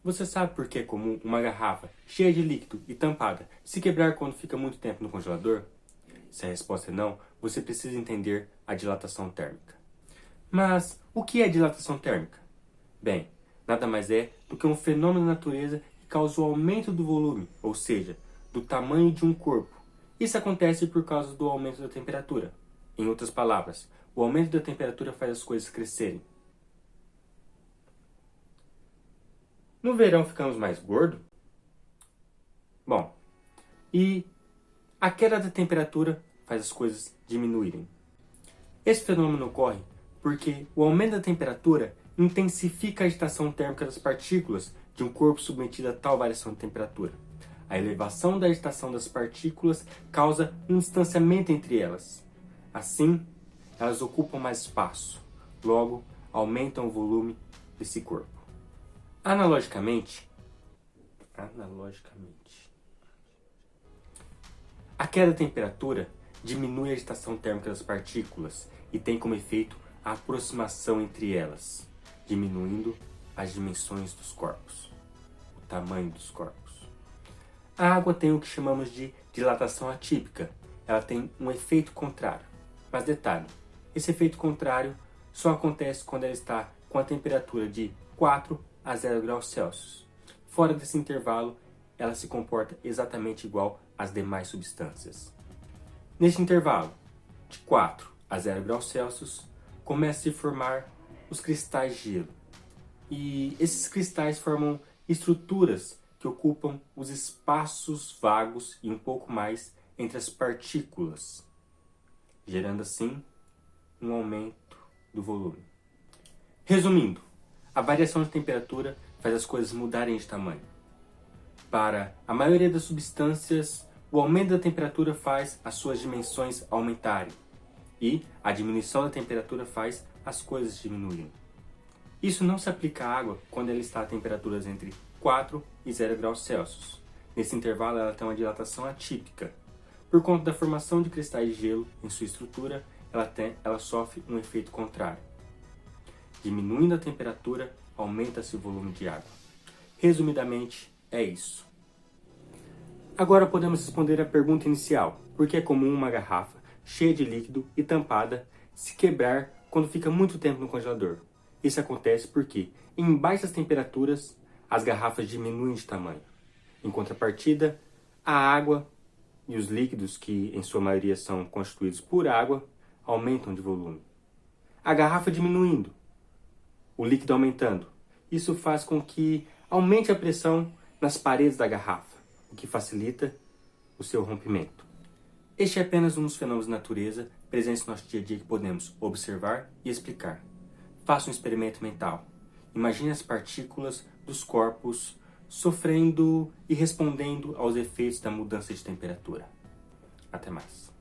Você sabe por que é comum uma garrafa cheia de líquido e tampada se quebrar quando fica muito tempo no congelador? Se a resposta é não, você precisa entender a dilatação térmica. Mas o que é dilatação térmica? Bem, nada mais é do que um fenômeno da natureza que causa o aumento do volume, ou seja, do tamanho de um corpo. Isso acontece por causa do aumento da temperatura. Em outras palavras, o aumento da temperatura faz as coisas crescerem. No verão ficamos mais gordos? Bom, e a queda da temperatura faz as coisas diminuírem. Esse fenômeno ocorre porque o aumento da temperatura intensifica a agitação térmica das partículas de um corpo submetido a tal variação de temperatura. A elevação da agitação das partículas causa um distanciamento entre elas. Assim, elas ocupam mais espaço, logo aumentam o volume desse corpo. Analogicamente, a queda da temperatura diminui a agitação térmica das partículas e tem como efeito a aproximação entre elas, diminuindo as dimensões dos corpos, o tamanho dos corpos. A água tem o que chamamos de dilatação atípica. Ela tem um efeito contrário. Mas detalhe, esse efeito contrário só acontece quando ela está com a temperatura de 4 a 0 graus Celsius. Fora desse intervalo, ela se comporta exatamente igual às demais substâncias. Neste intervalo, de 4 a 0 graus Celsius, começa a se formar os cristais de gelo. E esses cristais formam estruturas que ocupam os espaços vagos e um pouco mais entre as partículas, gerando assim um aumento do volume. Resumindo, a variação de temperatura faz as coisas mudarem de tamanho. Para a maioria das substâncias, o aumento da temperatura faz as suas dimensões aumentarem e a diminuição da temperatura faz as coisas diminuírem. Isso não se aplica à água quando ela está a temperaturas entre 4 e 0 graus Celsius. Nesse intervalo ela tem uma dilatação atípica. Por conta da formação de cristais de gelo em sua estrutura, ela sofre um efeito contrário. Diminuindo a temperatura, aumenta-se o volume de água. Resumidamente, é isso. Agora podemos responder a pergunta inicial. Por que é comum uma garrafa cheia de líquido e tampada se quebrar quando fica muito tempo no congelador? Isso acontece porque, em baixas temperaturas, as garrafas diminuem de tamanho. Em contrapartida, a água e os líquidos, que em sua maioria são constituídos por água, aumentam de volume. A garrafa diminuindo, o líquido aumentando. Isso faz com que aumente a pressão nas paredes da garrafa, o que facilita o seu rompimento. Este é apenas um dos fenômenos da natureza presentes no nosso dia a dia que podemos observar e explicar. Faça um experimento mental. Imagine as partículas dos corpos sofrendo e respondendo aos efeitos da mudança de temperatura. Até mais.